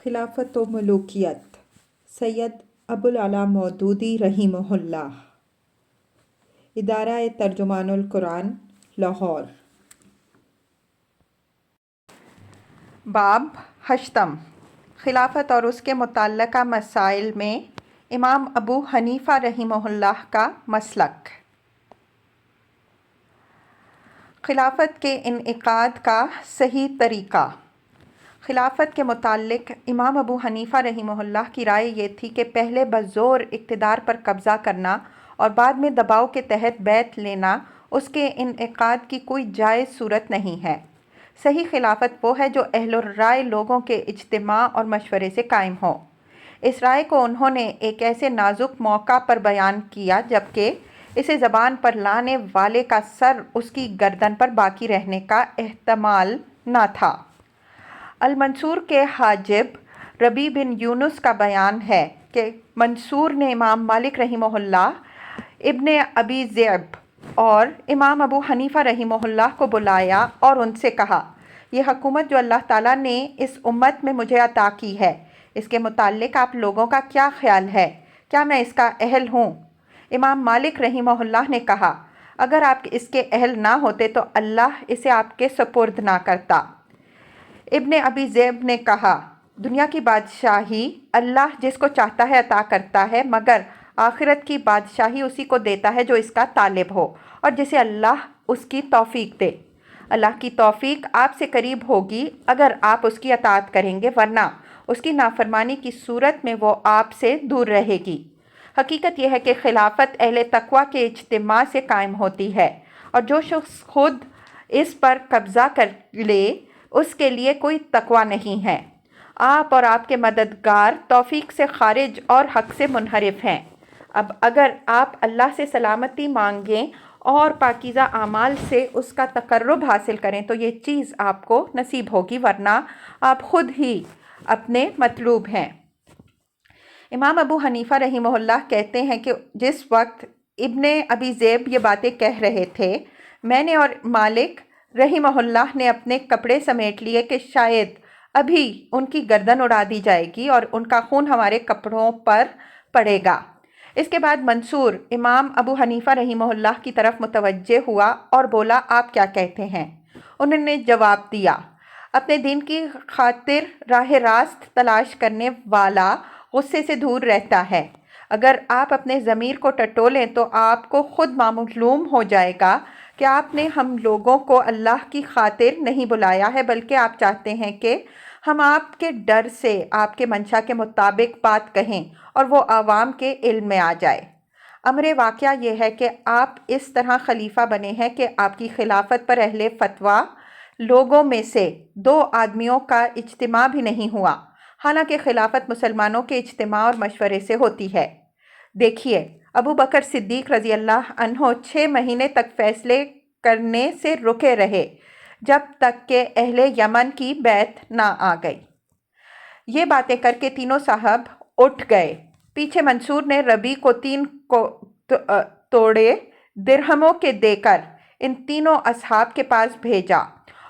خلافت و ملوکیت سید ابوالعلا مودودی رحمہ اللہ، ادارہ ترجمان القرآن، لاہور۔ باب ہشتم، خلافت اور اس کے متعلقہ مسائل میں امام ابو حنیفہ رحمہ اللہ کا مسلک۔ خلافت کے انعقاد کا صحیح طریقہ۔ خلافت کے متعلق امام ابو حنیفہ رحمہ اللہ کی رائے یہ تھی کہ پہلے بزور اقتدار پر قبضہ کرنا اور بعد میں دباؤ کے تحت بیعت لینا اس کے انعقاد کی کوئی جائز صورت نہیں ہے۔ صحیح خلافت وہ ہے جو اہل الرائے لوگوں کے اجتماع اور مشورے سے قائم ہو۔ اس رائے کو انہوں نے ایک ایسے نازک موقع پر بیان کیا جبکہ اسے زبان پر لانے والے کا سر اس کی گردن پر باقی رہنے کا احتمال نہ تھا۔ المنصور کے حاجب ربیع بن یونس کا بیان ہے کہ منصور نے امام مالک رحمہ اللہ، ابن ابی ذئب اور امام ابو حنیفہ رحمہ اللہ کو بلایا اور ان سے کہا، یہ حکومت جو اللہ تعالیٰ نے اس امت میں مجھے عطا کی ہے، اس کے متعلق آپ لوگوں کا کیا خیال ہے؟ کیا میں اس کا اہل ہوں؟ امام مالک رحمہ اللہ نے کہا، اگر آپ اس کے اہل نہ ہوتے تو اللہ اسے آپ کے سپرد نہ کرتا۔ ابن ابی ذئب نے کہا، دنیا کی بادشاہی اللہ جس کو چاہتا ہے عطا کرتا ہے، مگر آخرت کی بادشاہی اسی کو دیتا ہے جو اس کا طالب ہو اور جسے اللہ اس کی توفیق دے۔ اللہ کی توفیق آپ سے قریب ہوگی اگر آپ اس کی اطاعت کریں گے، ورنہ اس کی نافرمانی کی صورت میں وہ آپ سے دور رہے گی۔ حقیقت یہ ہے کہ خلافت اہل تقویٰ کے اجتماع سے قائم ہوتی ہے، اور جو شخص خود اس پر قبضہ کر لے اس کے لیے کوئی تقویٰ نہیں ہے۔ آپ اور آپ کے مددگار توفیق سے خارج اور حق سے منحرف ہیں۔ اب اگر آپ اللہ سے سلامتی مانگیں اور پاکیزہ اعمال سے اس کا تقرب حاصل کریں تو یہ چیز آپ کو نصیب ہوگی، ورنہ آپ خود ہی اپنے مطلوب ہیں۔ امام ابو حنیفہ رحمہ اللہ کہتے ہیں کہ جس وقت ابن ابی ذئب یہ باتیں کہہ رہے تھے، میں نے اور مالک رحمہ اللہ نے اپنے کپڑے سمیٹ لیے کہ شاید ابھی ان کی گردن اڑا دی جائے گی اور ان کا خون ہمارے کپڑوں پر پڑے گا۔ اس کے بعد منصور امام ابو حنیفہ رحمہ اللہ کی طرف متوجہ ہوا اور بولا، آپ کیا کہتے ہیں؟ انہوں نے جواب دیا، اپنے دین کی خاطر راہ راست تلاش کرنے والا غصے سے دور رہتا ہے۔ اگر آپ اپنے ضمیر کو ٹٹولیں تو آپ کو خود معلوم ہو جائے گا کہ آپ نے ہم لوگوں کو اللہ کی خاطر نہیں بلایا ہے، بلکہ آپ چاہتے ہیں کہ ہم آپ کے ڈر سے آپ کے منشا کے مطابق بات کہیں اور وہ عوام کے علم میں آ جائے۔ امر واقعہ یہ ہے کہ آپ اس طرح خلیفہ بنے ہیں کہ آپ کی خلافت پر اہل فتویٰ لوگوں میں سے 2 آدمیوں کا اجتماع بھی نہیں ہوا، حالانکہ خلافت مسلمانوں کے اجتماع اور مشورے سے ہوتی ہے۔ دیکھیے، ابو بکر صدیق رضی اللہ عنہ 6 مہینے تک فیصلے کرنے سے رکے رہے جب تک کہ اہل یمن کی بیعت نہ آ گئی۔ یہ باتیں کر کے تینوں صاحب اٹھ گئے۔ پیچھے منصور نے ربیع کو 3 توڑے درہموں کے دے کر ان تینوں اصحاب کے پاس بھیجا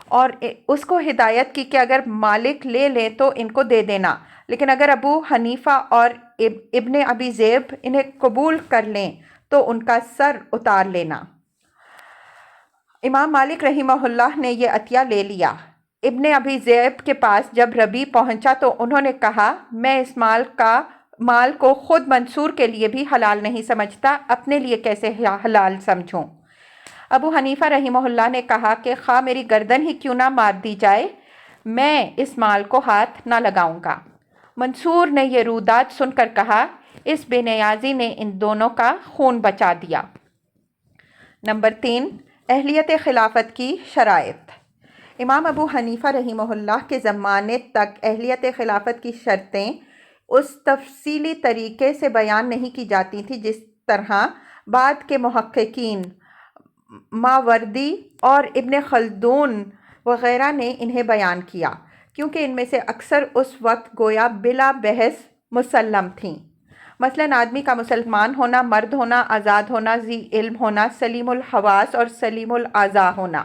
اور اس کو ہدایت کی کہ اگر مالک لے لیں تو ان کو دے دینا، لیکن اگر ابو حنیفہ اور ابن ابی ذئب انہیں قبول کر لیں تو ان کا سر اتار لینا۔ امام مالک رحمہ اللہ نے یہ عطیہ لے لیا۔ ابن ابی ذئب کے پاس جب ربیع پہنچا تو انہوں نے کہا، میں اس مال کو خود منصور کے لیے بھی حلال نہیں سمجھتا، اپنے لیے کیسے حلال سمجھوں؟ ابو حنیفہ رحمہ اللہ نے کہا کہ خواہ میری گردن ہی کیوں نہ مار دی جائے، میں اس مال کو ہاتھ نہ لگاؤں گا۔ منصور نے یہ رودات سن کر کہا، اس بے نیازی نے ان دونوں کا خون بچا دیا۔ نمبر 3، اہلیت خلافت کی شرائط۔ امام ابو حنیفہ رحمہ اللہ کے زمانے تک اہلیت خلافت کی شرطیں اس تفصیلی طریقے سے بیان نہیں کی جاتی تھیں جس طرح بعد کے محققین ماوردی اور ابن خلدون وغیرہ نے انہیں بیان کیا، کیونکہ ان میں سے اکثر اس وقت گویا بلا بحث مسلم تھیں۔ مثلاً آدمی کا مسلمان ہونا، مرد ہونا، آزاد ہونا، ذی علم ہونا، سلیم الحواس اور سلیم الاعضاء ہونا۔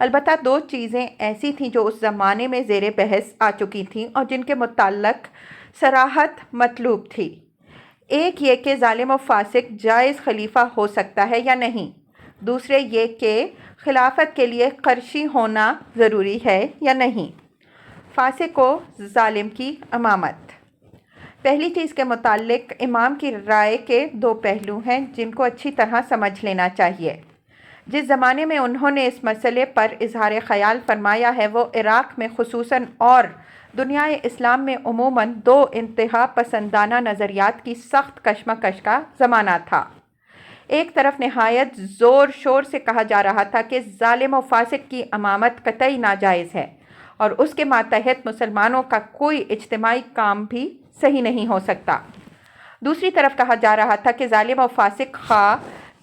البتہ دو چیزیں ایسی تھیں جو اس زمانے میں زیر بحث آ چکی تھیں اور جن کے متعلق صراحت مطلوب تھی۔ ایک یہ کہ ظالم و فاسق جائز خلیفہ ہو سکتا ہے یا نہیں، دوسرے یہ کہ خلافت کے لیے قرشی ہونا ضروری ہے یا نہیں۔ فاسق و ظالم کی امامت۔ پہلی چیز کے متعلق امام کی رائے کے دو پہلو ہیں جن کو اچھی طرح سمجھ لینا چاہیے۔ جس زمانے میں انہوں نے اس مسئلے پر اظہار خیال فرمایا ہے وہ عراق میں خصوصاً اور دنیا اسلام میں عموماً دو انتہا پسندانہ نظریات کی سخت کشمکش کا زمانہ تھا۔ ایک طرف نہایت زور شور سے کہا جا رہا تھا کہ ظالم و فاسق کی امامت قطعی ناجائز ہے اور اس کے ماتحت مسلمانوں کا کوئی اجتماعی کام بھی صحیح نہیں ہو سکتا۔ دوسری طرف کہا جا رہا تھا کہ ظالم و فاسق خواہ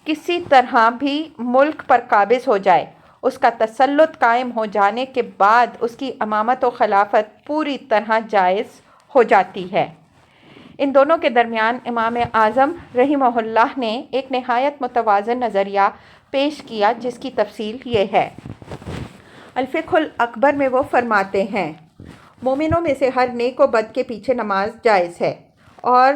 کسی طرح بھی ملک پر قابض ہو جائے، اس کا تسلط قائم ہو جانے کے بعد اس کی امامت و خلافت پوری طرح جائز ہو جاتی ہے۔ ان دونوں کے درمیان امام اعظم رحمہ اللہ نے ایک نہایت متوازن نظریہ پیش کیا جس کی تفصیل یہ ہے۔ الفقہ الاکبر میں وہ فرماتے ہیں، مومنوں میں سے ہر نیک و بد کے پیچھے نماز جائز ہے، اور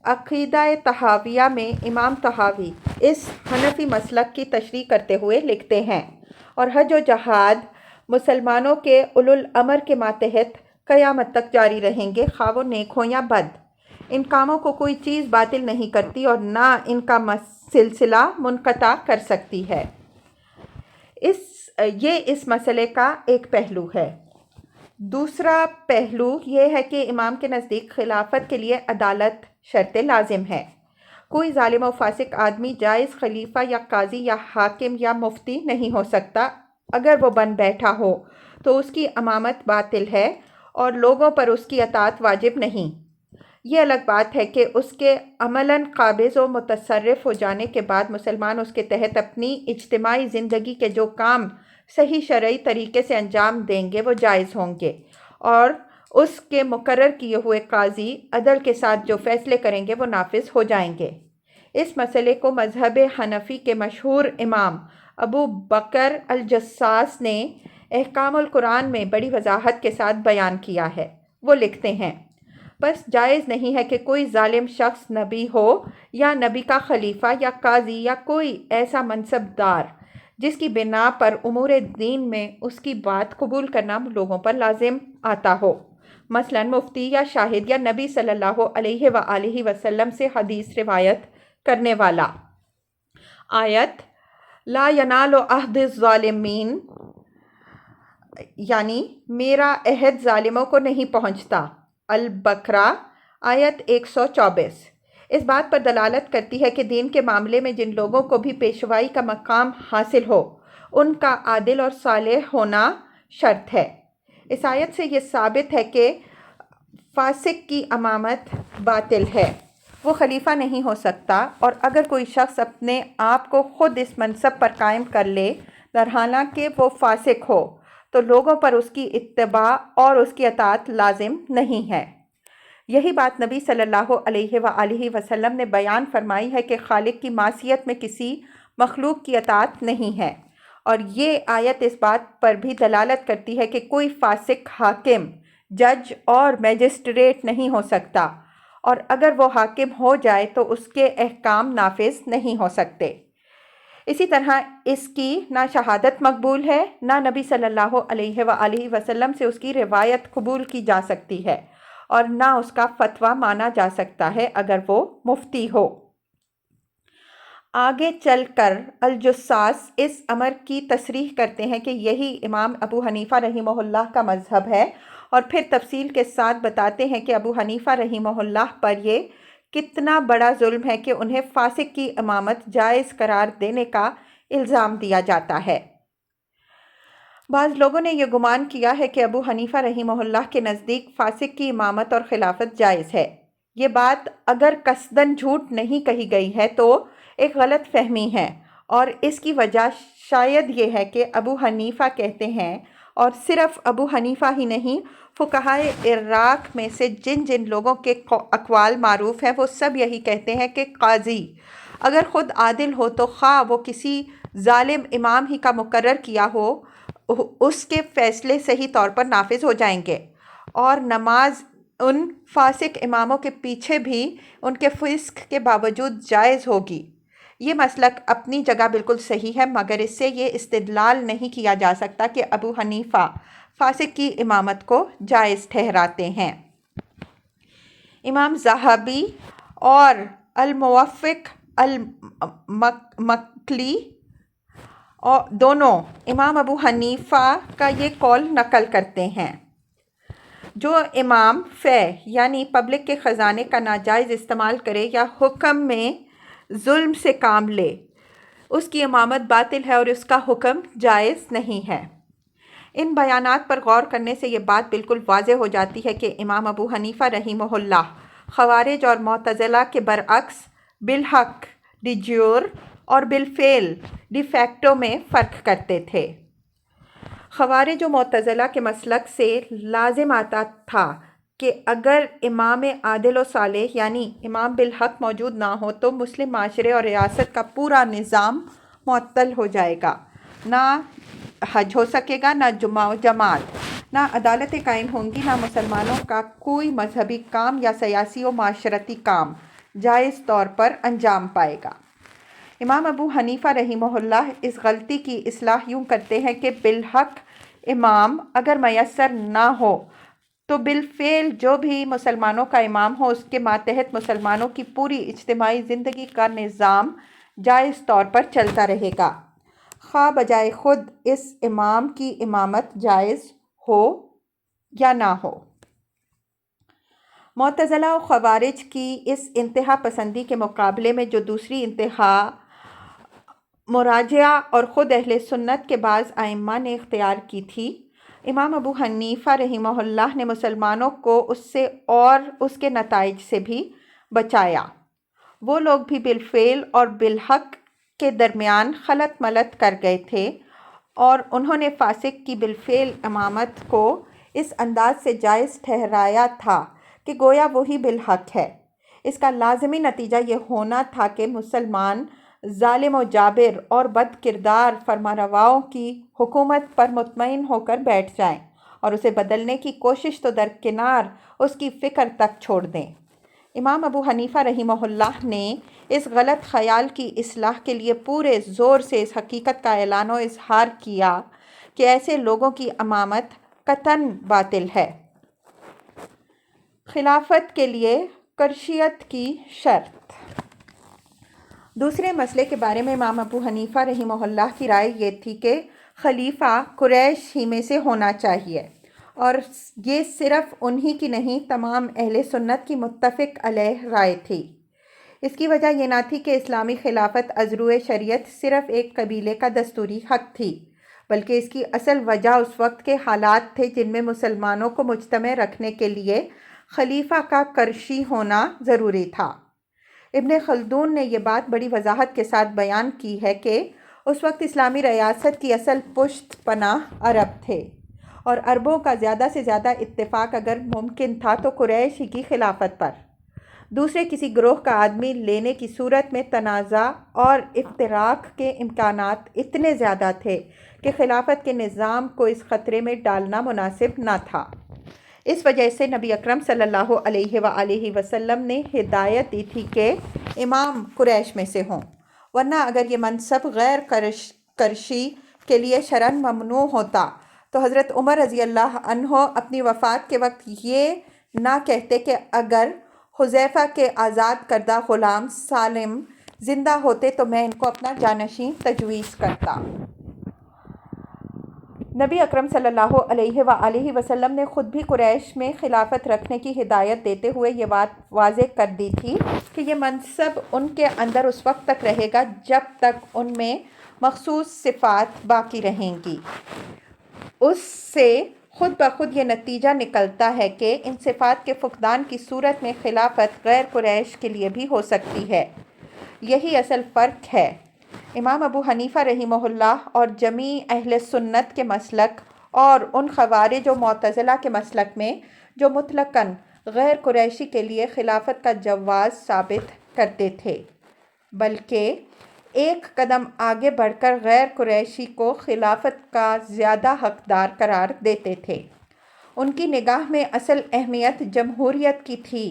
عقیدہ طحاویہ میں امام طحاوی اس حنفی مسلک کی تشریح کرتے ہوئے لکھتے ہیں، اور حج و جہاد مسلمانوں کے اولو الامر کے ماتحت قیامت تک جاری رہیں گے، خواہ وہ نیک ہوں یا بد۔ ان کاموں کو کوئی چیز باطل نہیں کرتی اور نہ ان کا سلسلہ منقطع کر سکتی ہے۔ یہ اس مسئلے کا ایک پہلو ہے۔ دوسرا پہلو یہ ہے کہ امام کے نزدیک خلافت کے لیے عدالت شرط لازم ہے۔ کوئی ظالم و فاسق آدمی جائز خلیفہ یا قاضی یا حاکم یا مفتی نہیں ہو سکتا۔ اگر وہ بن بیٹھا ہو تو اس کی امامت باطل ہے اور لوگوں پر اس کی اطاعت واجب نہیں۔ یہ الگ بات ہے کہ اس کے عملاً قابض و متصرف ہو جانے کے بعد مسلمان اس کے تحت اپنی اجتماعی زندگی کے جو کام صحیح شرعی طریقے سے انجام دیں گے وہ جائز ہوں گے، اور اس کے مقرر کیے ہوئے قاضی عدل کے ساتھ جو فیصلے کریں گے وہ نافذ ہو جائیں گے۔ اس مسئلے کو مذہب حنفی کے مشہور امام ابو بکر الجصاص نے احکام القرآن میں بڑی وضاحت کے ساتھ بیان کیا ہے۔ وہ لکھتے ہیں، بس جائز نہیں ہے کہ کوئی ظالم شخص نبی ہو یا نبی کا خلیفہ یا قاضی یا کوئی ایسا منصب دار جس کی بنا پر امور دین میں اس کی بات قبول کرنا لوگوں پر لازم آتا ہو، مثلا مفتی یا شاہد یا نبی صلی اللہ علیہ وآلہ وسلم سے حدیث روایت کرنے والا۔ آیت لا ینال عہد الظالمین، یعنی میرا عہد ظالموں کو نہیں پہنچتا، البقرہ آیت 124، اس بات پر دلالت کرتی ہے کہ دین کے معاملے میں جن لوگوں کو بھی پیشوائی کا مقام حاصل ہو ان کا عادل اور صالح ہونا شرط ہے۔ اس آیت سے یہ ثابت ہے کہ فاسق کی امامت باطل ہے، وہ خلیفہ نہیں ہو سکتا، اور اگر کوئی شخص اپنے آپ کو خود اس منصب پر قائم کر لے درحالانکہ وہ فاسق ہو تو لوگوں پر اس کی اتباع اور اس کی اطاعت لازم نہیں ہے۔ یہی بات نبی صلی اللہ علیہ وآلہ وسلم نے بیان فرمائی ہے کہ خالق کی معصیت میں کسی مخلوق کی اطاعت نہیں ہے، اور یہ آیت اس بات پر بھی دلالت کرتی ہے کہ کوئی فاسق حاکم، جج اور میجسٹریٹ نہیں ہو سکتا، اور اگر وہ حاکم ہو جائے تو اس کے احکام نافذ نہیں ہو سکتے۔ اسی طرح اس کی نہ شہادت مقبول ہے، نہ نبی صلی اللہ علیہ وآلہ وسلم سے اس کی روایت قبول کی جا سکتی ہے، اور نہ اس کا فتویٰ مانا جا سکتا ہے اگر وہ مفتی ہو۔ آگے چل کر الجصاص اس امر کی تصریح کرتے ہیں کہ یہی امام ابو حنیفہ رحمہ اللہ کا مذہب ہے، اور پھر تفصیل کے ساتھ بتاتے ہیں کہ ابو حنیفہ رحمہ اللہ پر یہ کتنا بڑا ظلم ہے کہ انہیں فاسق کی امامت جائز قرار دینے کا الزام دیا جاتا ہے۔ بعض لوگوں نے یہ گمان کیا ہے کہ ابو حنیفہ رحمہ اللہ کے نزدیک فاسق کی امامت اور خلافت جائز ہے۔ یہ بات اگر قصداً جھوٹ نہیں کہی گئی ہے تو ایک غلط فہمی ہے، اور اس کی وجہ شاید یہ ہے کہ ابو حنیفہ کہتے ہیں، اور صرف ابو حنیفہ ہی نہیں، فقہائے عراق میں سے جن لوگوں کے اقوال معروف ہیں وہ سب یہی کہتے ہیں کہ قاضی اگر خود عادل ہو تو خواہ وہ کسی ظالم امام ہی کا مقرر کیا ہو، اس کے فیصلے صحیح طور پر نافذ ہو جائیں گے، اور نماز ان فاسق اماموں کے پیچھے بھی ان کے فسق کے باوجود جائز ہوگی۔ یہ مسلک اپنی جگہ بالکل صحیح ہے، مگر اس سے یہ استدلال نہیں کیا جا سکتا کہ ابو حنیفہ فاسق کی امامت کو جائز ٹھہراتے ہیں۔ امام ذہبی اور الموفق المکلی دونوں امام ابو حنیفہ کا یہ قول نقل کرتے ہیں۔ جو امام فے یعنی پبلک کے خزانے کا ناجائز استعمال کرے یا حکم میں ظلم سے کام لے، اس کی امامت باطل ہے اور اس کا حکم جائز نہیں ہے۔ ان بیانات پر غور کرنے سے یہ بات بالکل واضح ہو جاتی ہے کہ امام ابو حنیفہ رحمہ اللہ خوارج اور معتزلہ کے برعکس بالحق ڈی جیور اور بالفعل ڈی فیکٹو میں فرق کرتے تھے۔ خوارج و معتزلہ کے مسلک سے لازم آتا تھا کہ اگر امام عادل و صالح یعنی امام بالحق موجود نہ ہو تو مسلم معاشرے اور ریاست کا پورا نظام معطل ہو جائے گا، نہ حج ہو سکے گا، نہ جماعت، نہ عدالتیں قائم ہوں گی، نہ مسلمانوں کا کوئی مذہبی کام یا سیاسی و معاشرتی کام جائز طور پر انجام پائے گا۔ امام ابو حنیفہ رحمہ اللہ اس غلطی کی اصلاح یوں کرتے ہیں کہ بالحق امام اگر میسر نہ ہو تو بالفعل جو بھی مسلمانوں کا امام ہو اس کے ماتحت مسلمانوں کی پوری اجتماعی زندگی کا نظام جائز طور پر چلتا رہے گا، خواہ بجائے خود اس امام کی امامت جائز ہو یا نہ ہو۔ معتزلہ و خوارج کی اس انتہا پسندی کے مقابلے میں جو دوسری انتہا مراجعہ اور خود اہل سنت کے بعض ائمہ نے اختیار کی تھی، امام ابو حنیفہ رحمہ اللہ نے مسلمانوں کو اس سے اور اس کے نتائج سے بھی بچایا۔ وہ لوگ بھی بالفعل اور بالحق کے درمیان خلط ملط کر گئے تھے، اور انہوں نے فاسق کی بالفعل امامت کو اس انداز سے جائز ٹھہرایا تھا کہ گویا وہی بالحق ہے۔ اس کا لازمی نتیجہ یہ ہونا تھا کہ مسلمان ظالم و جابر اور بد کردار فرمانرواؤں کی حکومت پر مطمئن ہو کر بیٹھ جائیں اور اسے بدلنے کی کوشش تو درکنار اس کی فکر تک چھوڑ دیں۔ امام ابو حنیفہ رحمہ اللہ نے اس غلط خیال کی اصلاح کے لیے پورے زور سے اس حقیقت کا اعلان و اظہار کیا کہ ایسے لوگوں کی امامت قطعاً باطل ہے۔ خلافت کے لیے قرشیت کی شرط۔ دوسرے مسئلے کے بارے میں امام ابو حنیفہ رحمہ اللہ کی رائے یہ تھی کہ خلیفہ قریش ہی میں سے ہونا چاہیے، اور یہ صرف انہی کی نہیں تمام اہل سنت کی متفق علیہ رائے تھی۔ اس کی وجہ یہ نہ تھی کہ اسلامی خلافت از روئے شریعت صرف ایک قبیلے کا دستوری حق تھی، بلکہ اس کی اصل وجہ اس وقت کے حالات تھے جن میں مسلمانوں کو مجتمع رکھنے کے لیے خلیفہ کا قرشی ہونا ضروری تھا۔ ابن خلدون نے یہ بات بڑی وضاحت کے ساتھ بیان کی ہے کہ اس وقت اسلامی ریاست کی اصل پشت پناہ عرب تھے، اور عربوں کا زیادہ سے زیادہ اتفاق اگر ممکن تھا تو قریش ہی کی خلافت پر۔ دوسرے کسی گروہ کا آدمی لینے کی صورت میں تنازع اور افتراق کے امکانات اتنے زیادہ تھے کہ خلافت کے نظام کو اس خطرے میں ڈالنا مناسب نہ تھا۔ اس وجہ سے نبی اکرم صلی اللہ علیہ وآلہ وسلم نے ہدایت دی تھی کہ امام قریش میں سے ہوں، ورنہ اگر یہ منصب غیر قرشی کے لیے شرعاً ممنوع ہوتا تو حضرت عمر رضی اللہ عنہ اپنی وفات کے وقت یہ نہ کہتے کہ اگر حذیفہ کے آزاد کردہ غلام سالم زندہ ہوتے تو میں ان کو اپنا جانشین تجویز کرتا۔ نبی اکرم صلی اللہ علیہ وآلہ وسلم نے خود بھی قریش میں خلافت رکھنے کی ہدایت دیتے ہوئے یہ بات واضح کر دی تھی کہ یہ منصب ان کے اندر اس وقت تک رہے گا جب تک ان میں مخصوص صفات باقی رہیں گی۔ اس سے خود بخود یہ نتیجہ نکلتا ہے کہ ان صفات کے فقدان کی صورت میں خلافت غیر قریش کے لیے بھی ہو سکتی ہے۔ یہی اصل فرق ہے۔ امام ابو حنیفہ رحمہ اللہ اور جمیع اہل سنت کے مسلک اور ان خوارج و معتزلہ کے مسلک میں جو مطلقاً غیر قریشی کے لیے خلافت کا جواز ثابت کرتے تھے، بلکہ ایک قدم آگے بڑھ کر غیر قریشی کو خلافت کا زیادہ حقدار قرار دیتے تھے۔ ان کی نگاہ میں اصل اہمیت جمہوریت کی تھی،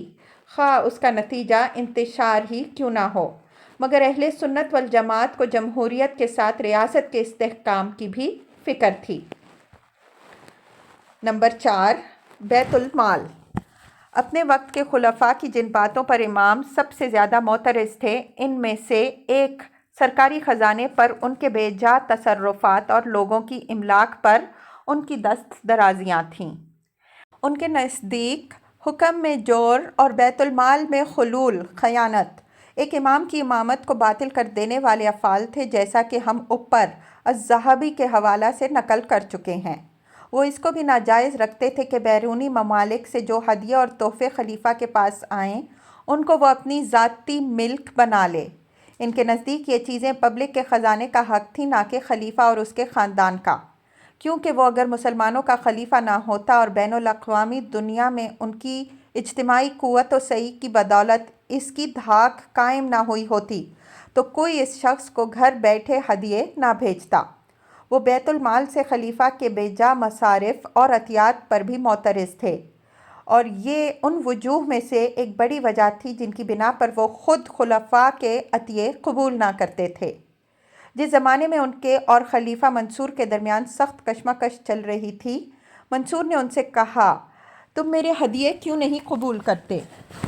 خواہ اس کا نتیجہ انتشار ہی کیوں نہ ہو، مگر اہل سنت والجماعت کو جمہوریت کے ساتھ ریاست کے استحکام کی بھی فکر تھی۔ نمبر 4، بیت المال۔ اپنے وقت کے خلفاء کی جن باتوں پر امام سب سے زیادہ معترض تھے، ان میں سے ایک سرکاری خزانے پر ان کے بے جا تصرفات اور لوگوں کی املاک پر ان کی دست درازیاں تھیں۔ ان کے نزدیک حکم میں جور اور بیت المال میں خلول، خیانت، ایک امام کی امامت کو باطل کر دینے والے افعال تھے، جیسا کہ ہم اوپر الذہبی کے حوالہ سے نقل کر چکے ہیں۔ وہ اس کو بھی ناجائز رکھتے تھے کہ بیرونی ممالک سے جو ہدیے اور تحفے خلیفہ کے پاس آئیں، ان کو وہ اپنی ذاتی ملک بنا لے۔ ان کے نزدیک یہ چیزیں پبلک کے خزانے کا حق تھیں، نہ کہ خلیفہ اور اس کے خاندان کا، کیونکہ وہ اگر مسلمانوں کا خلیفہ نہ ہوتا اور بین الاقوامی دنیا میں ان کی اجتماعی قوت و سعی کی بدولت اس کی دھاک قائم نہ ہوئی ہوتی تو کوئی اس شخص کو گھر بیٹھے ہدیے نہ بھیجتا۔ وہ بیت المال سے خلیفہ کے بے جا مصارف اور عطیات پر بھی معترض تھے، اور یہ ان وجوہ میں سے ایک بڑی وجہ تھی جن کی بنا پر وہ خود خلفاء کے عطیے قبول نہ کرتے تھے۔ جس زمانے میں ان کے اور خلیفہ منصور کے درمیان سخت کشمکش چل رہی تھی، منصور نے ان سے کہا، تم میرے ہدیے کیوں نہیں قبول کرتے؟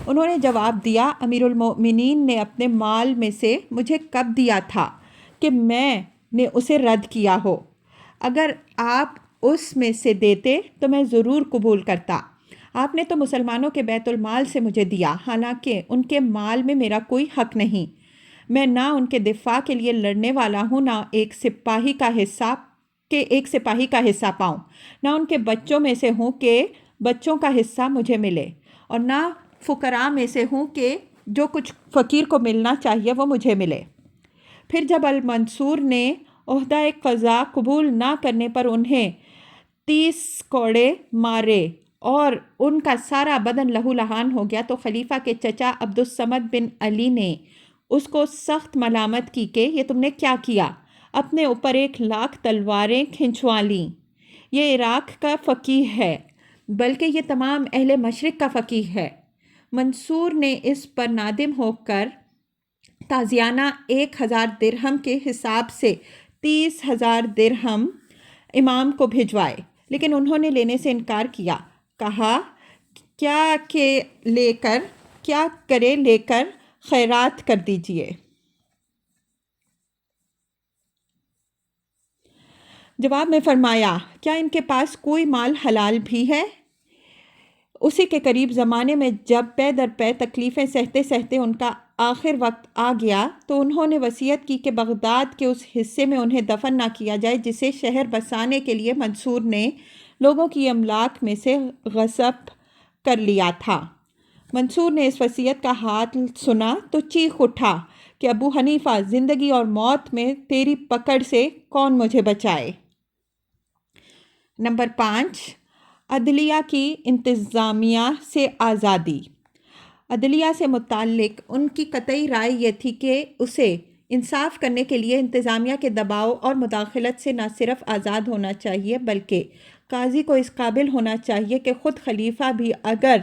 انہوں نے جواب دیا، امیر المؤمنین نے اپنے مال میں سے مجھے کب دیا تھا کہ میں نے اسے رد کیا ہو؟ اگر آپ اس میں سے دیتے تو میں ضرور قبول کرتا۔ آپ نے تو مسلمانوں کے بیت المال سے مجھے دیا، حالانکہ ان کے مال میں میرا کوئی حق نہیں۔ میں نہ ان کے دفاع کے لیے لڑنے والا ہوں، نہ ایک سپاہی کا حصہ پاؤں، نہ ان کے بچوں میں سے ہوں کہ بچوں کا حصہ مجھے ملے، اور نہ فقراء میں سے ہوں کہ جو کچھ فقیر کو ملنا چاہیے وہ مجھے ملے۔ پھر جب المنصور نے عہدہ قضا قبول نہ کرنے پر انہیں 30 کوڑے مارے اور ان کا سارا بدن لہو لہان ہو گیا، تو خلیفہ کے چچا عبدالصمد بن علی نے اس کو سخت ملامت کی کہ یہ تم نے کیا کیا؟ اپنے اوپر 1,00,000 تلواریں کھنچوا لیں۔ یہ عراق کا فقیہ ہے، بلکہ یہ تمام اہل مشرق کا فقیہ ہے۔ منصور نے اس پر نادم ہو کر تازیانہ 1,000 درہم کے حساب سے 30,000 درہم امام کو بھجوائے، لیکن انہوں نے لینے سے انکار کیا۔ کہا، کیا کرے لے کر خیرات کر دیجئے۔ جواب میں فرمایا، کیا ان کے پاس کوئی مال حلال بھی ہے؟ اسی کے قریب زمانے میں جب پے در پے تکلیفیں سہتے سہتے ان کا آخر وقت آ گیا، تو انہوں نے وصیت کی کہ بغداد کے اس حصے میں انہیں دفن نہ کیا جائے جسے شہر بسانے کے لیے منصور نے لوگوں کی املاک میں سے غصب کر لیا تھا۔ منصور نے اس وصیت کا حال سنا تو چیخ اٹھا کہ ابو حنیفہ، زندگی اور موت میں تیری پکڑ سے کون مجھے بچائے؟ نمبر 5، عدلیہ کی انتظامیہ سے آزادی۔ عدلیہ سے متعلق ان کی قطعی رائے یہ تھی کہ اسے انصاف کرنے کے لیے انتظامیہ کے دباؤ اور مداخلت سے نہ صرف آزاد ہونا چاہیے، بلکہ قاضی کو اس قابل ہونا چاہیے کہ خود خلیفہ بھی اگر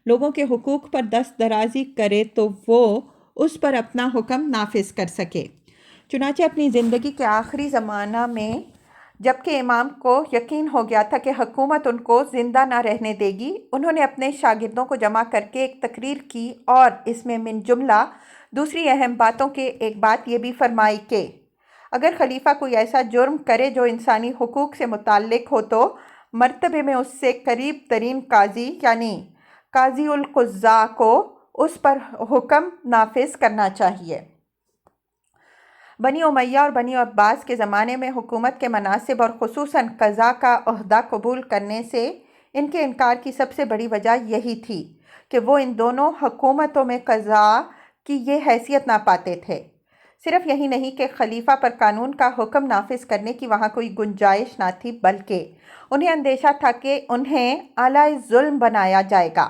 لوگوں کے حقوق پر دست درازی کرے تو وہ اس پر اپنا حکم نافذ کر سکے۔ چنانچہ اپنی زندگی کے آخری زمانہ میں جبکہ امام کو یقین ہو گیا تھا کہ حکومت ان کو زندہ نہ رہنے دے گی، انہوں نے اپنے شاگردوں کو جمع کر کے ایک تقریر کی اور اس میں من جملہ دوسری اہم باتوں کے ایک بات یہ بھی فرمائی کہ اگر خلیفہ کوئی ایسا جرم کرے جو انسانی حقوق سے متعلق ہو تو مرتبے میں اس سے قریب ترین قاضی یعنی قاضی القضاء کو اس پر حکم نافذ کرنا چاہیے۔ بنی امیہ اور بنی عباس کے زمانے میں حکومت کے مناصب اور خصوصاً قضاء کا عہدہ قبول کرنے سے ان کے انکار کی سب سے بڑی وجہ یہی تھی کہ وہ ان دونوں حکومتوں میں قضاء کی یہ حیثیت نہ پاتے تھے۔ صرف یہی نہیں کہ خلیفہ پر قانون کا حکم نافذ کرنے کی وہاں کوئی گنجائش نہ تھی، بلکہ انہیں اندیشہ تھا کہ انہیں آلۂ ظلم بنایا جائے گا،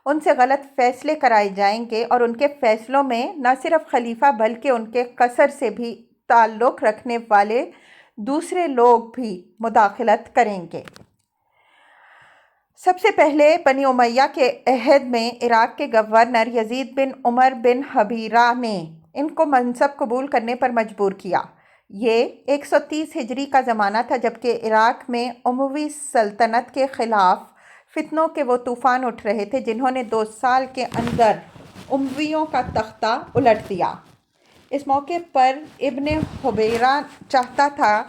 ان سے غلط فیصلے کرائے جائیں گے اور ان کے فیصلوں میں نہ صرف خلیفہ بلکہ ان کے قصر سے بھی تعلق رکھنے والے دوسرے لوگ بھی مداخلت کریں گے۔ سب سے پہلے بنی امیہ کے عہد میں عراق کے گورنر یزید بن عمر بن حبیرہ نے ان کو منصب قبول کرنے پر مجبور کیا۔ یہ 130 ہجری کا زمانہ تھا جبکہ عراق میں اموی سلطنت کے خلاف فتنوں کے وہ طوفان اٹھ رہے تھے جنہوں نے 2 سال کے اندر امویوں کا تختہ الٹ دیا۔ اس موقع پر ابن حبیرہ چاہتا تھا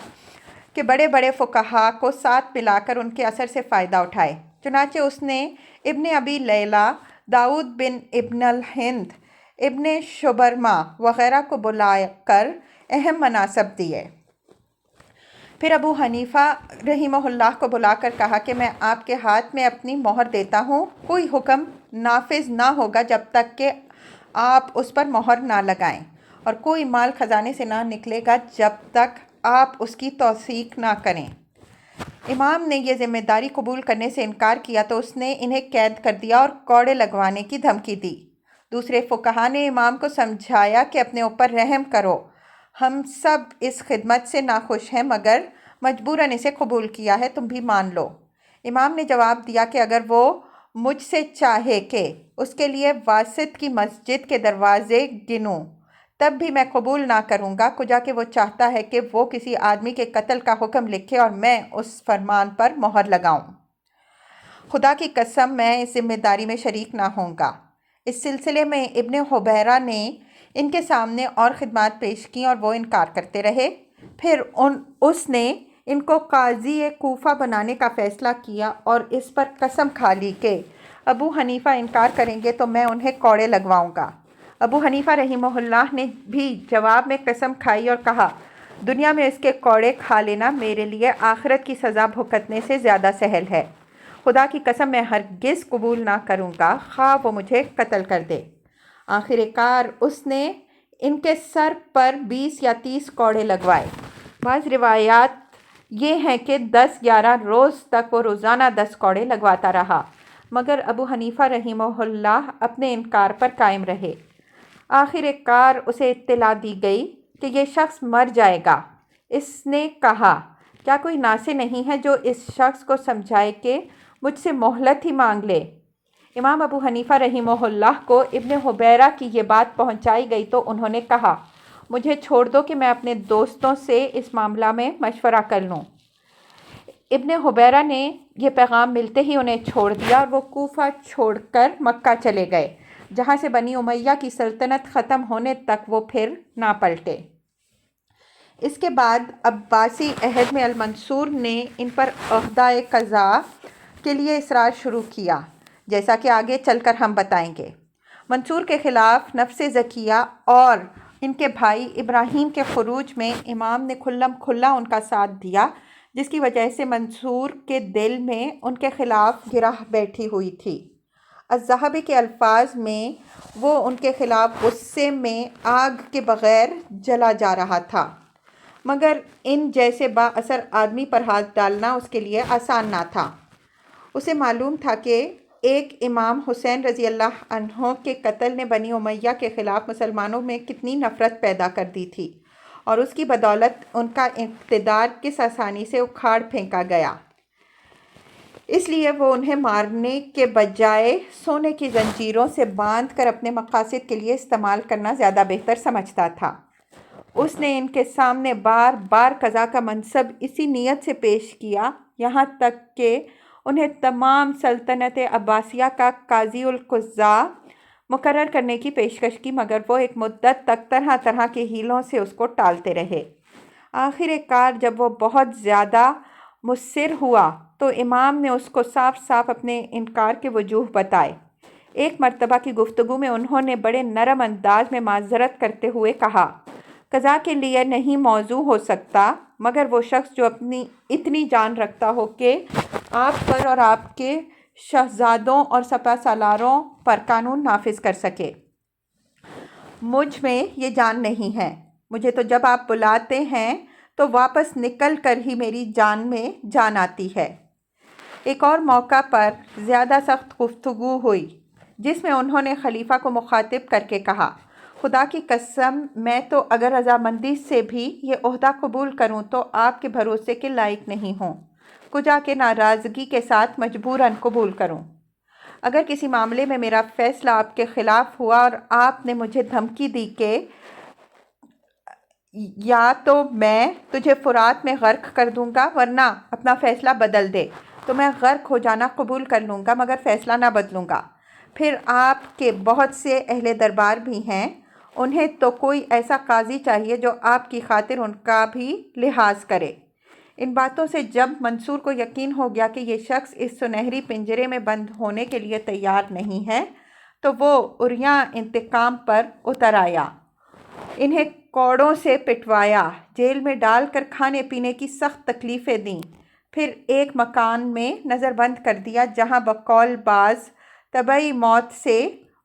کہ بڑے بڑے فقہا کو ساتھ ملا کر ان کے اثر سے فائدہ اٹھائے، چنانچہ اس نے ابن ابی لیلہ، داؤد بن ابن الہند، ابن شبرمہ وغیرہ کو بلا کر اہم مناصب دیے۔ پھر ابو حنیفہ رحمہ اللہ کو بلا کر کہا کہ میں آپ کے ہاتھ میں اپنی مہر دیتا ہوں، کوئی حکم نافذ نہ ہوگا جب تک کہ آپ اس پر مہر نہ لگائیں، اور کوئی مال خزانے سے نہ نکلے گا جب تک آپ اس کی توثیق نہ کریں۔ امام نے یہ ذمہ داری قبول کرنے سے انکار کیا تو اس نے انہیں قید کر دیا اور کوڑے لگوانے کی دھمکی دی۔ دوسرے فقہا نے امام کو سمجھایا کہ اپنے اوپر رحم کرو، ہم سب اس خدمت سے ناخوش ہیں مگر مجبوراً اسے قبول کیا ہے، تم بھی مان لو۔ امام نے جواب دیا کہ اگر وہ مجھ سے چاہے کہ اس کے لیے واسط کی مسجد کے دروازے گنوں تب بھی میں قبول نہ کروں گا، کجا کہ وہ چاہتا ہے کہ وہ کسی آدمی کے قتل کا حکم لکھے اور میں اس فرمان پر مہر لگاؤں۔ خدا کی قسم میں اس ذمہ داری میں شریک نہ ہوں گا۔ اس سلسلے میں ابن حبیرہ نے ان کے سامنے اور خدمات پیش کیں اور وہ انکار کرتے رہے۔ پھر اس نے ان کو قاضی کوفہ بنانے کا فیصلہ کیا اور اس پر قسم کھا لی کہ ابو حنیفہ انکار کریں گے تو میں انہیں کوڑے لگواؤں گا۔ ابو حنیفہ رحمہ اللہ نے بھی جواب میں قسم کھائی اور کہا، دنیا میں اس کے کوڑے کھا لینا میرے لیے آخرت کی سزا بھگتنے سے زیادہ سہل ہے۔ خدا کی قسم میں ہرگز قبول نہ کروں گا خواہ وہ مجھے قتل کر دے۔ آخر کار اس نے ان کے سر پر 20 یا 30 کوڑے لگوائے۔ بعض روایات یہ ہیں کہ 10-11 روز تک وہ روزانہ 10 کوڑے لگواتا رہا، مگر ابو حنیفہ رحمہ اللہ اپنے انکار پر قائم رہے۔ آخر کار اسے اطلاع دی گئی کہ یہ شخص مر جائے گا۔ اس نے کہا، کیا کوئی ناصح نہیں ہے جو اس شخص کو سمجھائے کہ مجھ سے مہلت ہی مانگ لے؟ امام ابو حنیفہ رحمہ اللہ کو ابن حبیرہ کی یہ بات پہنچائی گئی تو انہوں نے کہا، مجھے چھوڑ دو کہ میں اپنے دوستوں سے اس معاملہ میں مشورہ کر لوں۔ ابن حبیرہ نے یہ پیغام ملتے ہی انہیں چھوڑ دیا اور وہ کوفہ چھوڑ کر مکہ چلے گئے، جہاں سے بنی امیہ کی سلطنت ختم ہونے تک وہ پھر نہ پلٹے۔ اس کے بعد عباسی عہد میں المنصور نے ان پر عہدہ قضاء کے لیے اصرار شروع کیا، جیسا کہ آگے چل کر ہم بتائیں گے۔ منصور کے خلاف نفس زکیہ اور ان کے بھائی ابراہیم کے خروج میں امام نے کھلم کھلا ان کا ساتھ دیا، جس کی وجہ سے منصور کے دل میں ان کے خلاف گرہ بیٹھی ہوئی تھی۔ الذہبی کے الفاظ میں وہ ان کے خلاف غصے میں آگ کے بغیر جلا جا رہا تھا، مگر ان جیسے با اثر آدمی پر ہاتھ ڈالنا اس کے لیے آسان نہ تھا۔ اسے معلوم تھا کہ ایک امام حسین رضی اللہ عنہ کے قتل نے بنی امیہ کے خلاف مسلمانوں میں کتنی نفرت پیدا کر دی تھی، اور اس کی بدولت ان کا اقتدار کس آسانی سے اکھاڑ پھینکا گیا۔ اس لیے وہ انہیں مارنے کے بجائے سونے کی زنجیروں سے باندھ کر اپنے مقاصد کے لیے استعمال کرنا زیادہ بہتر سمجھتا تھا۔ اس نے ان کے سامنے بار بار قضا کا منصب اسی نیت سے پیش کیا، یہاں تک کہ انہیں تمام سلطنت عباسیہ کا قاضی القضاء مقرر کرنے کی پیشکش کی، مگر وہ ایک مدت تک طرح طرح کے ہیلوں سے اس کو ٹالتے رہے۔ آخر کار جب وہ بہت زیادہ مصر ہوا تو امام نے اس کو صاف صاف اپنے انکار کے وجوہ بتائے۔ ایک مرتبہ کی گفتگو میں انہوں نے بڑے نرم انداز میں معذرت کرتے ہوئے کہا، قضا کے لیے نہیں موضوع ہو سکتا مگر وہ شخص جو اپنی اتنی جان رکھتا ہو کہ آپ پر اور آپ کے شہزادوں اور سپہ سالاروں پر قانون نافذ کر سکے۔ مجھ میں یہ جان نہیں ہے، مجھے تو جب آپ بلاتے ہیں تو واپس نکل کر ہی میری جان میں جان آتی ہے۔ ایک اور موقع پر زیادہ سخت گفتگو ہوئی جس میں انہوں نے خلیفہ کو مخاطب کر کے کہا، خدا کی قسم میں تو اگر رضامندی سے بھی یہ عہدہ قبول کروں تو آپ کے بھروسے کے لائق نہیں ہوں، کجا کے ناراضگی کے ساتھ مجبوراً قبول کروں۔ اگر کسی معاملے میں میرا فیصلہ آپ کے خلاف ہوا اور آپ نے مجھے دھمکی دی کہ یا تو میں تجھے فرات میں غرق کر دوں گا ورنہ اپنا فیصلہ بدل دے، تو میں غرق ہو جانا قبول کر لوں گا مگر فیصلہ نہ بدلوں گا۔ پھر آپ کے بہت سے اہل دربار بھی ہیں، انہیں تو کوئی ایسا قاضی چاہیے جو آپ کی خاطر ان کا بھی لحاظ کرے۔ ان باتوں سے جب منصور کو یقین ہو گیا کہ یہ شخص اس سنہری پنجرے میں بند ہونے کے لیے تیار نہیں ہے تو وہ عریاں انتقام پر اتر آیا، انہیں کوڑوں سے پٹوایا، جیل میں ڈال کر کھانے پینے کی سخت تکلیفیں دیں، پھر ایک مکان میں نظر بند کر دیا جہاں بقول بعض طبعی موت سے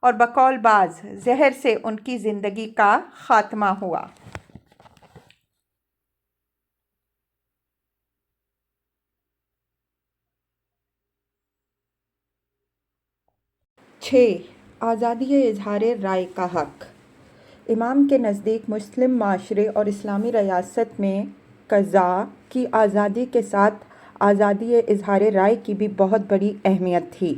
اور بقول بعض زہر سے ان کی زندگی کا خاتمہ ہوا۔ 6. آزادی اظہار رائے کا حق۔ امام کے نزدیک مسلم معاشرے اور اسلامی ریاست میں قضاء کی آزادی کے ساتھ آزادی اظہار رائے کی بھی بہت بڑی اہمیت تھی،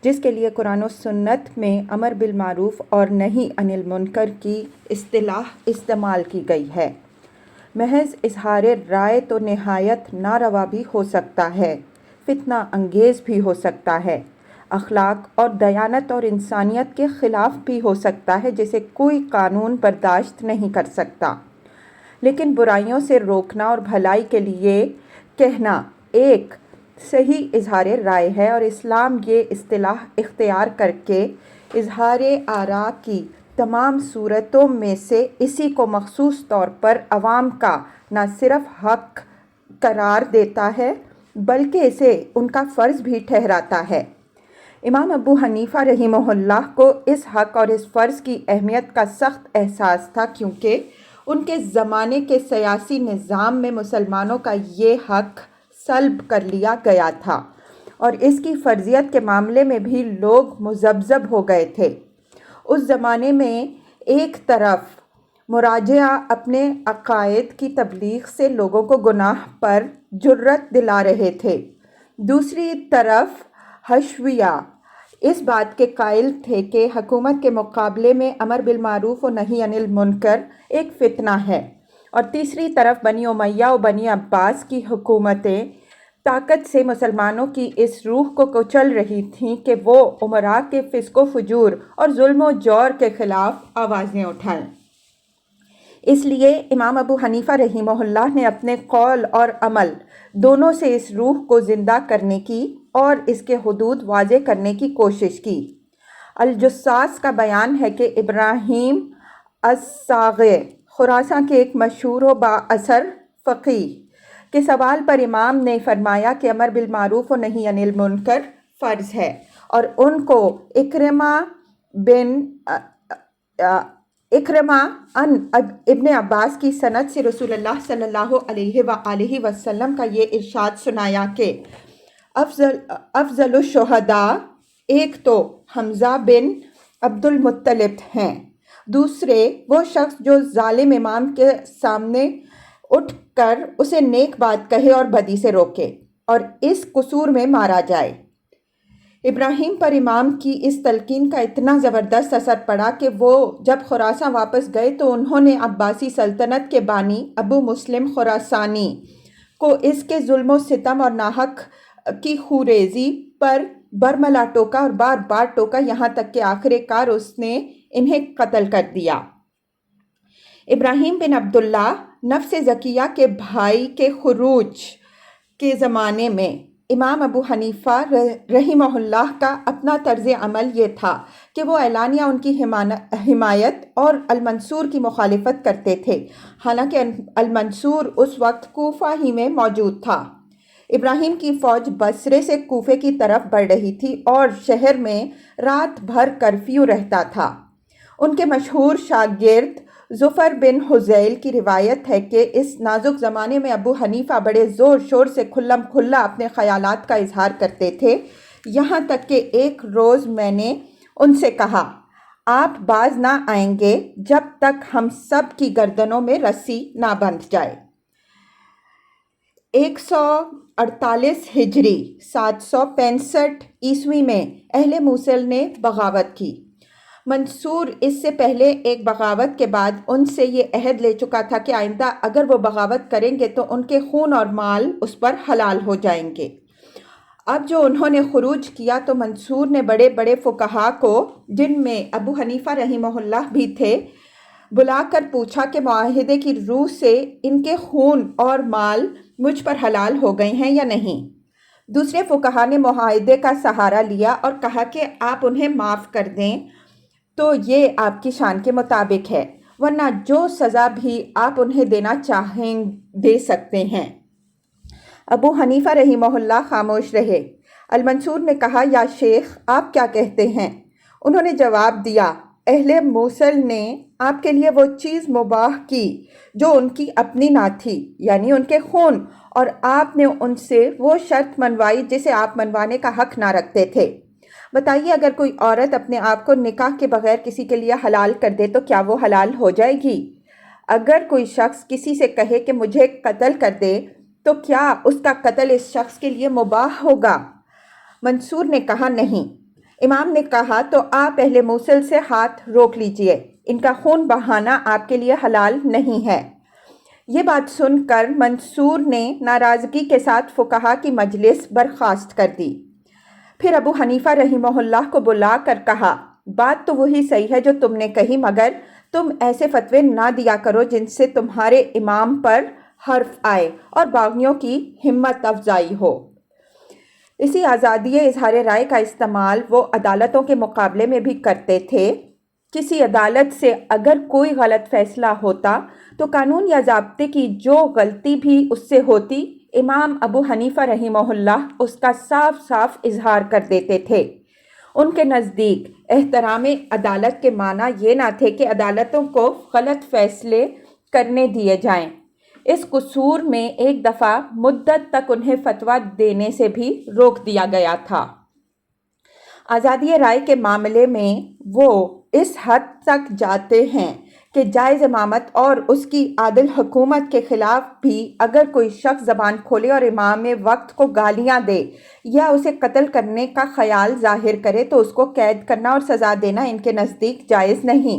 جس کے لیے قرآن و سنت میں امر بالمعروف اور نہی عن المنکر کی اصطلاح استعمال کی گئی ہے۔ محض اظہار رائے تو نہایت ناروا بھی ہو سکتا ہے، فتنہ انگیز بھی ہو سکتا ہے، اخلاق اور دیانت اور انسانیت کے خلاف بھی ہو سکتا ہے، جسے کوئی قانون برداشت نہیں کر سکتا۔ لیکن برائیوں سے روکنا اور بھلائی کے لیے کہنا ایک صحیح اظہار رائے ہے، اور اسلام یہ اصطلاح اختیار کر کے اظہار آراء کی تمام صورتوں میں سے اسی کو مخصوص طور پر عوام کا نہ صرف حق قرار دیتا ہے بلکہ اسے ان کا فرض بھی ٹھہراتا ہے۔ امام ابو حنیفہ رحمہ اللہ کو اس حق اور اس فرض کی اہمیت کا سخت احساس تھا، کیونکہ ان کے زمانے کے سیاسی نظام میں مسلمانوں کا یہ حق سلب کر لیا گیا تھا اور اس کی فرضیت کے معاملے میں بھی لوگ مذبذب ہو گئے تھے۔ اس زمانے میں ایک طرف مراجعہ اپنے عقائد کی تبلیغ سے لوگوں کو گناہ پر جرأت دلا رہے تھے، دوسری طرف حشویہ اس بات کے قائل تھے کہ حکومت کے مقابلے میں امر بالمعروف و نہی عن المنکر ایک فتنہ ہے، اور تیسری طرف بنی امیہ و بنی عباس کی حکومتیں طاقت سے مسلمانوں کی اس روح کو کچل رہی تھیں کہ وہ امراء کے فسق و فجور اور ظلم و جور کے خلاف آوازیں اٹھائیں۔ اس لیے امام ابو حنیفہ رحمہ اللہ نے اپنے قول اور عمل دونوں سے اس روح کو زندہ کرنے کی اور اس کے حدود واضح کرنے کی کوشش کی۔ الجصاص کا بیان ہے کہ ابراہیم الصاغع خراساں کے ایک مشہور و با اثر فقیہ کے سوال پر امام نے فرمایا کہ امر بالمعروف و نہی عن المنکر فرض ہے، اور ان کو اکرمہ ان ابن عباس کی سند سے رسول اللہ صلی اللہ علیہ وآلہ وسلم کا یہ ارشاد سنایا کہ افضل الشہداء ایک تو حمزہ بن عبد المطلب ہیں، دوسرے وہ شخص جو ظالم امام کے سامنے اٹھ کر اسے نیک بات کہے اور بدی سے روکے اور اس قصور میں مارا جائے۔ ابراہیم پر امام کی اس تلقین کا اتنا زبردست اثر پڑا کہ وہ جب خراساں واپس گئے تو انہوں نے عباسی سلطنت کے بانی ابو مسلم خراسانی کو اس کے ظلم و ستم اور ناحق کی خوریزی پر برملا ٹوکا اور بار بار ٹوکا، یہاں تک کہ آخر کار اس نے انہیں قتل کر دیا۔ ابراہیم بن عبداللہ نفس زکیہ کے بھائی کے خروج کے زمانے میں امام ابو حنیفہ رحمہ اللہ کا اپنا طرز عمل یہ تھا کہ وہ اعلانیہ ان کی حمایت اور المنصور کی مخالفت کرتے تھے، حالانکہ المنصور اس وقت کوفہ ہی میں موجود تھا۔ ابراہیم کی فوج بصرے سے کوفے کی طرف بڑھ رہی تھی اور شہر میں رات بھر کرفیو رہتا تھا۔ ان کے مشہور شاگرد ظفر بن حذیل کی روایت ہے کہ اس نازک زمانے میں ابو حنیفہ بڑے زور شور سے کھلم کھلا اپنے خیالات کا اظہار کرتے تھے، یہاں تک کہ ایک روز میں نے ان سے کہا، آپ باز نہ آئیں گے جب تک ہم سب کی گردنوں میں رسی نہ بندھ جائے۔ 148 ہجری 765 عیسوی میں اہل موصل نے بغاوت کی۔ منصور اس سے پہلے ایک بغاوت کے بعد ان سے یہ عہد لے چکا تھا کہ آئندہ اگر وہ بغاوت کریں گے تو ان کے خون اور مال اس پر حلال ہو جائیں گے۔ اب جو انہوں نے خروج کیا تو منصور نے بڑے بڑے فقہا کو، جن میں ابو حنیفہ رحمہ اللہ بھی تھے، بلا کر پوچھا کہ معاہدے کی روح سے ان کے خون اور مال مجھ پر حلال ہو گئے ہیں یا نہیں۔ دوسرے فقہا نے معاہدے کا سہارا لیا اور کہا کہ آپ انہیں معاف کر دیں تو یہ آپ کی شان کے مطابق ہے، ورنہ جو سزا بھی آپ انہیں دینا چاہیں دے سکتے ہیں۔ ابو حنیفہ رحمہ اللہ خاموش رہے۔ المنصور نے کہا، یا شیخ آپ کیا کہتے ہیں؟ انہوں نے جواب دیا، اہل موصل نے آپ کے لیے وہ چیز مباح کی جو ان کی اپنی نہ تھی، یعنی ان کے خون، اور آپ نے ان سے وہ شرط منوائی جسے آپ منوانے کا حق نہ رکھتے تھے۔ بتائیے، اگر کوئی عورت اپنے آپ کو نکاح کے بغیر کسی کے لیے حلال کر دے تو کیا وہ حلال ہو جائے گی؟ اگر کوئی شخص کسی سے کہے کہ مجھے قتل کر دے تو کیا اس کا قتل اس شخص کے لیے مباح ہوگا؟ منصور نے کہا، نہیں۔ امام نے کہا، تو آپ اہل موصل سے ہاتھ روک لیجئے، ان کا خون بہانا آپ کے لیے حلال نہیں ہے۔ یہ بات سن کر منصور نے ناراضگی کے ساتھ فقہا کی مجلس برخاست کر دی۔ پھر ابو حنیفہ رحمہ اللہ کو بلا کر کہا، بات تو وہی صحیح ہے جو تم نے کہی، مگر تم ایسے فتوے نہ دیا کرو جن سے تمہارے امام پر حرف آئے اور باغیوں کی ہمت افزائی ہو۔ اسی آزادی اظہار رائے کا استعمال وہ عدالتوں کے مقابلے میں بھی کرتے تھے۔ کسی عدالت سے اگر کوئی غلط فیصلہ ہوتا تو قانون یا ضابطے کی جو غلطی بھی اس سے ہوتی، امام ابو حنیفہ رحمہ اللہ اس کا صاف صاف اظہار کر دیتے تھے۔ ان کے نزدیک احترام عدالت کے معنی یہ نہ تھے کہ عدالتوں کو غلط فیصلے کرنے دیے جائیں۔ اس قصور میں ایک دفعہ مدت تک انہیں فتویٰ دینے سے بھی روک دیا گیا تھا۔ آزادی رائے کے معاملے میں وہ اس حد تک جاتے ہیں کہ جائز امامت اور اس کی عادل حکومت کے خلاف بھی اگر کوئی شخص زبان کھولے اور امام وقت کو گالیاں دے یا اسے قتل کرنے کا خیال ظاہر کرے تو اس کو قید کرنا اور سزا دینا ان کے نزدیک جائز نہیں،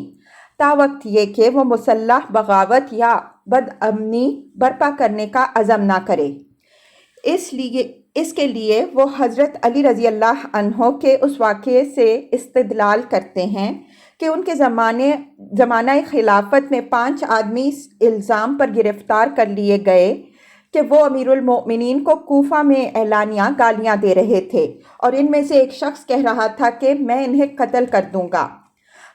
تاوقت یہ کہ وہ مسلح بغاوت یا بدامنی برپا کرنے کا عزم نہ کرے۔ اس کے لیے وہ حضرت علی رضی اللہ عنہ کے اس واقعے سے استدلال کرتے ہیں کہ ان کے زمانہ خلافت میں 5 آدمی اس الزام پر گرفتار کر لیے گئے کہ وہ امیر المؤمنین کو کوفہ میں اعلانیہ گالیاں دے رہے تھے، اور ان میں سے ایک شخص کہہ رہا تھا کہ میں انہیں قتل کر دوں گا۔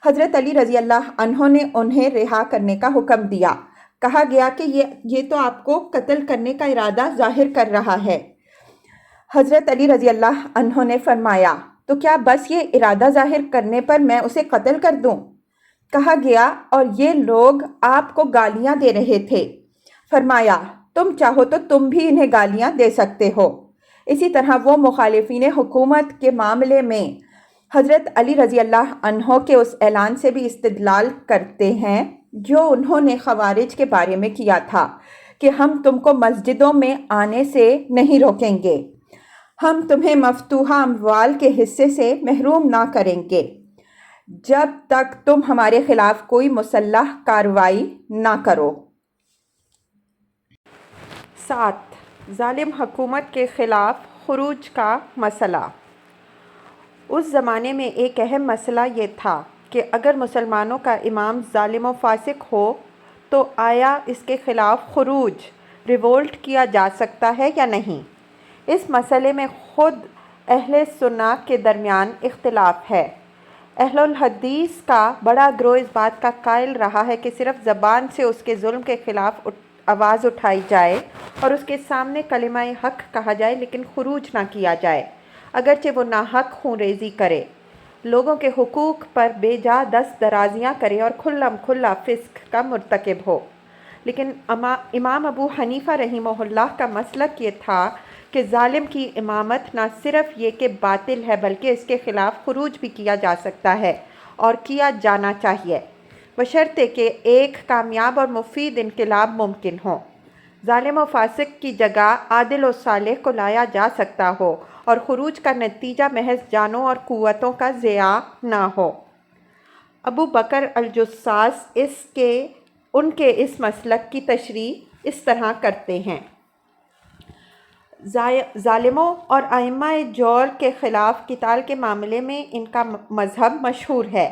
حضرت علی رضی اللہ عنہ نے انہیں رہا کرنے کا حکم دیا۔ کہا گیا کہ یہ تو آپ کو قتل کرنے کا ارادہ ظاہر کر رہا ہے۔ حضرت علی رضی اللہ عنہ نے فرمایا، تو کیا بس یہ ارادہ ظاہر کرنے پر میں اسے قتل کر دوں؟ کہا گیا، اور یہ لوگ آپ کو گالیاں دے رہے تھے۔ فرمایا، تم چاہو تو تم بھی انہیں گالیاں دے سکتے ہو۔ اسی طرح وہ مخالفین حکومت کے معاملے میں حضرت علی رضی اللہ عنہ کے اس اعلان سے بھی استدلال کرتے ہیں جو انہوں نے خوارج کے بارے میں کیا تھا کہ ہم تم کو مسجدوں میں آنے سے نہیں روکیں گے، ہم تمہیں مفتوحہ اموال کے حصے سے محروم نہ کریں گے جب تک تم ہمارے خلاف کوئی مسلح کارروائی نہ کرو۔ 7. ظالم حکومت کے خلاف خروج کا مسئلہ۔ اس زمانے میں ایک اہم مسئلہ یہ تھا کہ اگر مسلمانوں کا امام ظالم و فاسق ہو تو آیا اس کے خلاف خروج، ریولٹ کیا جا سکتا ہے یا نہیں؟ اس مسئلے میں خود اہل سنت کے درمیان اختلاف ہے۔ اہل الحدیث کا بڑا گروہ اس بات کا قائل رہا ہے کہ صرف زبان سے اس کے ظلم کے خلاف آواز اٹھائی جائے اور اس کے سامنے کلمہ حق کہا جائے، لیکن خروج نہ کیا جائے، اگرچہ وہ ناحق خون ریزی کرے، لوگوں کے حقوق پر بے جا دست درازیاں کرے اور کھلم کھلا فسق کا مرتکب ہو۔ لیکن امام ابو حنیفہ رحمہ اللہ کا مسلک یہ تھا کہ ظالم کی امامت نہ صرف یہ کہ باطل ہے بلکہ اس کے خلاف خروج بھی کیا جا سکتا ہے، اور کیا جانا چاہیے، بشرطے کہ ایک کامیاب اور مفید انقلاب ممکن ہو، ظالم و فاسق کی جگہ عادل و صالح کو لایا جا سکتا ہو اور خروج کا نتیجہ محض جانوں اور قوتوں کا ضیاع نہ ہو۔ ابو بکر الجصاص ان کے اس مسلک کی تشریح اس طرح کرتے ہیں: ظالموں اور ائمہ جور کے خلاف قتال کے معاملے میں ان کا مذہب مشہور ہے۔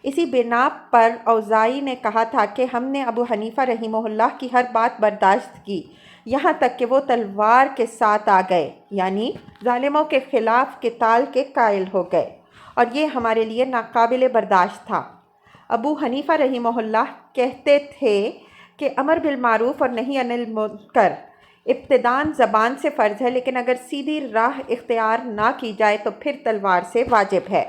اسی بنا پر اوزاعی نے کہا تھا کہ ہم نے ابو حنیفہ رحمہ اللہ کی ہر بات برداشت کی، یہاں تک کہ وہ تلوار کے ساتھ آ گئے، یعنی ظالموں کے خلاف قتال کے قائل ہو گئے، اور یہ ہمارے لیے ناقابل برداشت تھا۔ ابو حنیفہ رحمہ اللہ کہتے تھے کہ امر بالمعروف اور نہی عن المنکر ابتداً زبان سے فرض ہے، لیکن اگر سیدھی راہ اختیار نہ کی جائے تو پھر تلوار سے واجب ہے۔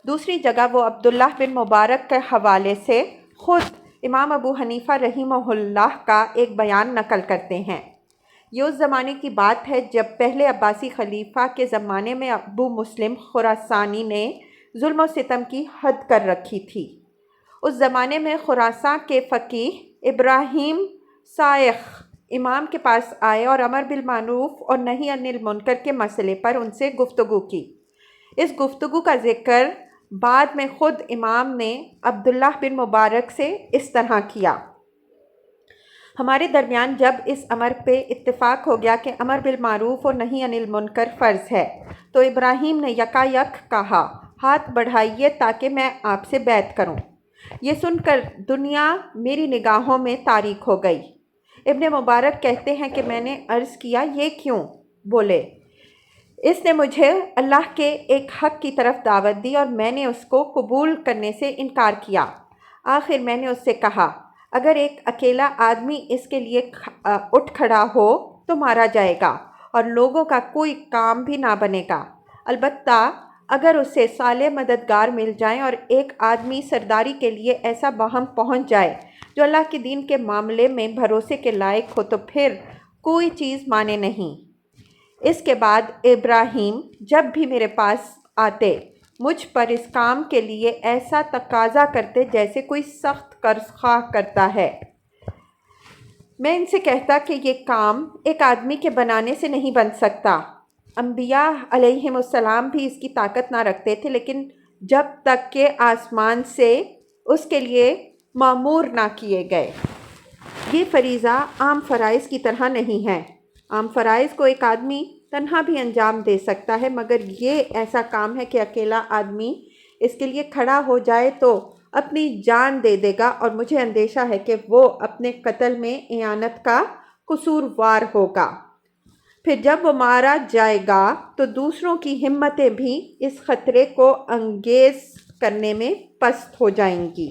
دوسری جگہ وہ عبداللہ بن مبارک کے حوالے سے خود امام ابو حنیفہ رحمہ اللہ کا ایک بیان نقل کرتے ہیں۔ یہ اس زمانے کی بات ہے جب پہلے عباسی خلیفہ کے زمانے میں ابو مسلم خراسانی نے ظلم و ستم کی حد کر رکھی تھی۔ اس زمانے میں خراساں کے فقیہ ابراہیم صائغ امام کے پاس آئے اور امر بالمعروف اور نہی عن المنکر کے مسئلے پر ان سے گفتگو کی۔ اس گفتگو کا ذکر بعد میں خود امام نے عبداللہ بن مبارک سے اس طرح کیا: ہمارے درمیان جب اس امر پہ اتفاق ہو گیا کہ امر بالمعروف اور نہی عن المنکر فرض ہے، تو ابراہیم نے یکایک کہا، ہاتھ بڑھائیے تاکہ میں آپ سے بیعت کروں۔ یہ سن کر دنیا میری نگاہوں میں تاریک ہو گئی۔ ابن مبارک کہتے ہیں کہ میں نے عرض کیا، یہ کیوں؟ بولے، اس نے مجھے اللہ کے ایک حق کی طرف دعوت دی اور میں نے اس کو قبول کرنے سے انکار کیا۔ آخر میں نے اس سے کہا، اگر ایک اکیلا آدمی اس کے لیے اٹھ کھڑا ہو تو مارا جائے گا اور لوگوں کا کوئی کام بھی نہ بنے گا، البتہ اگر اسے صالح مددگار مل جائیں اور ایک آدمی سرداری کے لیے ایسا باہم پہنچ جائے جو اللہ کے دین کے معاملے میں بھروسے کے لائق ہو تو پھر کوئی چیز مانے نہیں۔ اس کے بعد ابراہیم جب بھی میرے پاس آتے مجھ پر اس کام کے لیے ایسا تقاضا کرتے جیسے کوئی سخت قرض خواہ کرتا ہے۔ میں ان سے کہتا کہ یہ کام ایک آدمی کے بنانے سے نہیں بن سکتا۔ انبیاء علیہم السلام بھی اس کی طاقت نہ رکھتے تھے، لیکن جب تک کہ آسمان سے اس کے لیے مامور نہ کیے گئے۔ یہ فریضہ عام فرائض کی طرح نہیں ہے۔ عام فرائض کو ایک آدمی تنہا بھی انجام دے سکتا ہے، مگر یہ ایسا کام ہے کہ اکیلا آدمی اس کے لیے کھڑا ہو جائے تو اپنی جان دے دے گا، اور مجھے اندیشہ ہے کہ وہ اپنے قتل میں اعانت کا قصوروار ہوگا۔ پھر جب وہ مارا جائے گا تو دوسروں کی ہمتیں بھی اس خطرے کو انگیز کرنے میں پست ہو جائیں گی۔